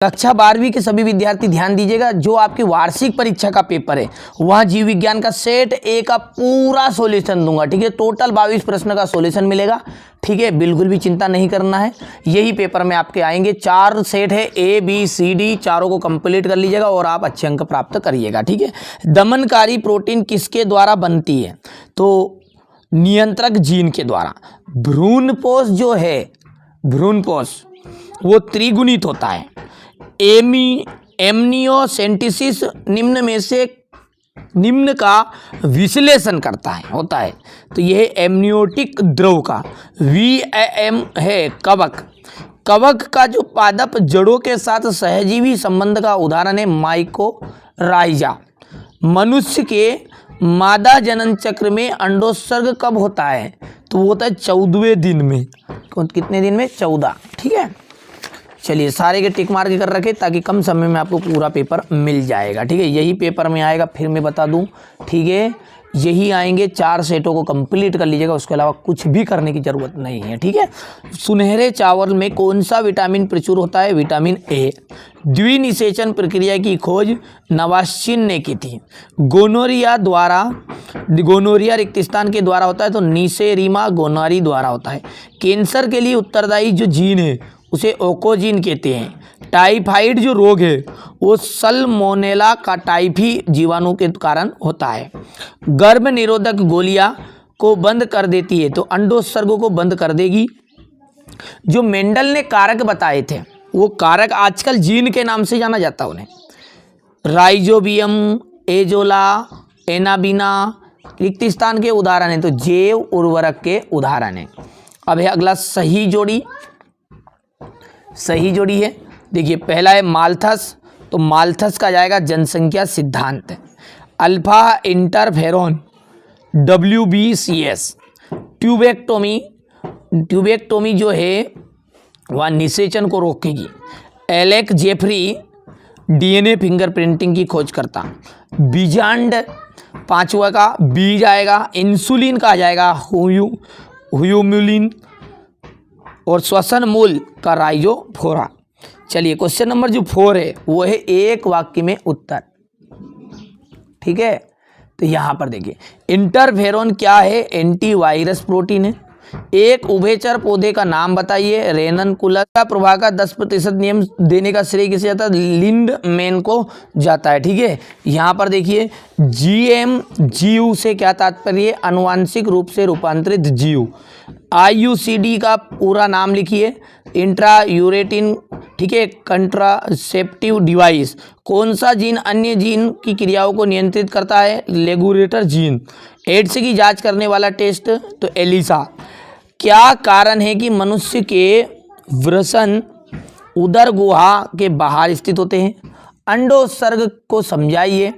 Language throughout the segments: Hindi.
कक्षा 12वीं के सभी विद्यार्थी ध्यान दीजिएगा, जो आपकी वार्षिक परीक्षा का पेपर है वहाँ जीव विज्ञान का सेट ए का पूरा सॉल्यूशन दूंगा, ठीक है। टोटल 22 प्रश्न का सॉल्यूशन मिलेगा, ठीक है। बिल्कुल भी चिंता नहीं करना है, यही पेपर में आपके आएंगे। 4 सेट है, ए बी सी डी, चारों को कंप्लीट कर लीजिएगा और आप अच्छे अंक प्राप्त करिएगा, ठीक है। दमनकारी प्रोटीन किसके द्वारा बनती है? तो नियंत्रक जीन के द्वारा। भ्रूणपोष जो है, भ्रूणपोष वो त्रिगुणित होता है। एमनियोसेंटेसिस निम्न में से निम्न का विश्लेषण करता है, होता है। तो यह एमनियोटिक द्रव का VAM है कवक। कवक का जो पादप जड़ों के साथ सहजीवी संबंध का उदाहरण है माइकोराइजा। मनुष्य के मादा जनन चक्र में अंडोत्सर्ग कब होता है? तो वो होता है 14वें दिन में। कितने दिन में? 14, ठीक है। चलिए सारे के टिक मार्क कर रखे ताकि कम समय में आपको पूरा पेपर मिल जाएगा, ठीक है। यही पेपर में आएगा, फिर मैं बता दूं, ठीक है। यही आएंगे, 4 सेटों को कंप्लीट कर लीजिएगा, उसके अलावा कुछ भी करने की जरूरत नहीं है, ठीक है। सुनहरे चावल में कौन सा विटामिन प्रचुर होता है? Vitamin A. द्विनिषेचन प्रक्रिया की खोज नवाश्चिन ने की थी। गोनोरिया रिक्त स्थान के द्वारा होता है, तो नीसेरिमा गोनारी द्वारा होता है। कैंसर के लिए उत्तरदायी जो जीन है उसे ओकोजीन कहते हैं। टाइफाइड जो रोग है वो सल्मोनेला का टाइफी जीवाणु के कारण होता है। गर्भ निरोधक गोलियां को बंद कर देती है, तो अंडोत्सर्ग को बंद कर देगी। जो मेंडल ने कारक बताए थे वो कारक आजकल जीन के नाम से जाना जाता है उन्हें। राइजोबियम, एजोला, एनाबिना रिक्त स्थान के उदाहरण है, तो जैव उर्वरक के उदाहरण है। अब है अगला सही जोड़ी। सही जोड़ी है, देखिए पहला है माल्थस, तो माल्थस का जाएगा जनसंख्या सिद्धांत। Alpha interferon WBCS। ट्यूबेक्टोमी जो है वह निषेचन को रोकेगी। एलेक जेफरी DNA फिंगरप्रिंटिंग की खोज करता। बीजांड 5वां का बीज आएगा। इंसुलिन का आ जाएगा ह्यूमुलिन और श्वसन मूल का राइजोफोरा। चलिए क्वेश्चन नंबर जो 4 है वो है एक वाक्य में उत्तर, ठीक है। तो यहाँ पर देखिए इंटरफेरोन क्या है? एंटीवायरस प्रोटीन है। एक उभयचर पौधे का नाम बताइए। रेननकुलस। प्रवाह का 10% नियम देने का श्रेय किसे जाता है? लिंडमैन को जाता है, ठीक है। यहाँ पर देखिए GMGU से क्या तात्पर्य है? अनुवांशिक रूप से रूपांतरित जीव। IUCD का पूरा नाम लिखिए। इंट्रायूरेटिन, ठीक है, कंट्रासेप्टिव डिवाइस। कौन सा जीन अन्य जीन की क्रियाओं को नियंत्रित करता है? Regulator gene. एड्स की जांच करने वाला टेस्ट, तो एलिसा। क्या कारण है कि मनुष्य के वृषण उदर गुहा के बाहर स्थित होते हैं? अंडोत्सर्ग को समझाइए।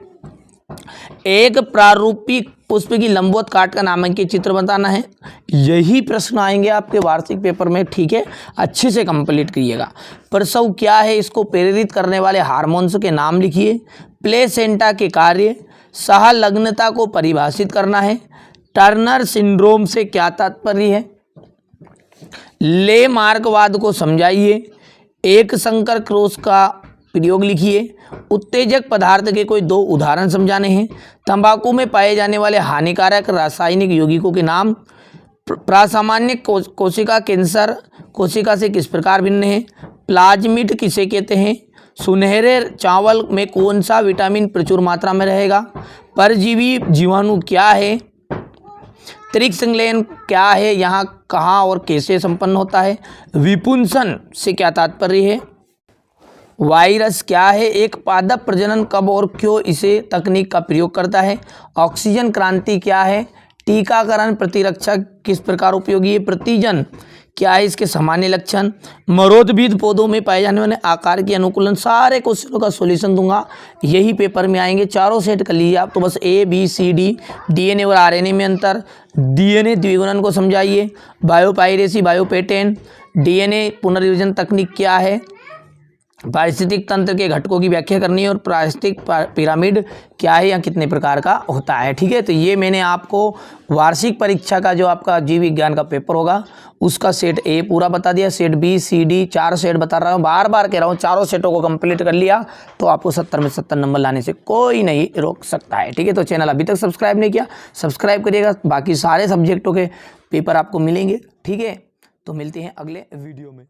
एक प्रारूपिक पुष्प की लंबवत काट का नामांकित चित्र बताना है। यही प्रश्न आएंगे आपके वार्षिक पेपर में, ठीक है। अच्छे से कंप्लीट करिएगा। प्रसव क्या है? इसको प्रेरित करने वाले हार्मोन्स के नाम लिखिए। प्लेसेंटा के कार्य। सहलग्नता को परिभाषित करना है। टर्नर सिंड्रोम से क्या तात्पर्य है? ले मार्कवाद को समझाइए। एक संकर क्रॉस का प्रयोग लिखिए। उत्तेजक पदार्थ के कोई 2 उदाहरण समझाने हैं। तंबाकू में पाए जाने वाले हानिकारक रासायनिक यौगिकों के नाम। प्रासामान्य कोशिका कैंसर कोशिका से किस प्रकार भिन्न है? प्लाज्मिड किसे कहते हैं? सुनहरे चावल में कौन सा विटामिन प्रचुर मात्रा में रहेगा? परजीवी जीवाणु क्या है? त्रिक संलयन क्या है? यहाँ कहाँ और कैसे संपन्न होता है? विपुंसन से क्या तात्पर्य है? वायरस क्या है? एक पादप प्रजनन कब और क्यों इसे तकनीक का प्रयोग करता है? ऑक्सीजन क्रांति क्या है? टीकाकरण प्रतिरक्षा किस प्रकार उपयोगी है? प्रतिजन क्या है इसके सामान्य लक्षण? मरोदभिद पौधों में पाए जाने वाले आकार के अनुकूलन। सारे क्वेश्चनों का सॉल्यूशन दूंगा, यही पेपर में आएंगे। चारों सेट कर लीजिए आप, तो बस ABCD। DNA और RNA में अंतर। DNA द्विगुणन को समझाइए। बायोपायरेसी, बायोपेटेंट। DNA पुनर्योजन तकनीक क्या है? पारिस्थितिक तंत्र के घटकों की व्याख्या करनी है और पारिस्थितिक पिरामिड क्या है या कितने प्रकार का होता है। ठीक है, तो ये मैंने आपको वार्षिक परीक्षा का जो आपका जीव विज्ञान का पेपर होगा उसका सेट ए पूरा बता दिया, set B C D 4 set बता रहा हूँ, बार बार कह रहा हूँ, चारों सेटों को कंप्लीट कर लिया तो आपको 70 में 70 नंबर लाने से कोई नहीं रोक सकता है। ठीक है, तो चैनल अभी तक सब्सक्राइब नहीं किया, सब्सक्राइब करिएगा, बाकी सारे सब्जेक्टों के पेपर आपको मिलेंगे। ठीक है, तो मिलते हैं अगले वीडियो में।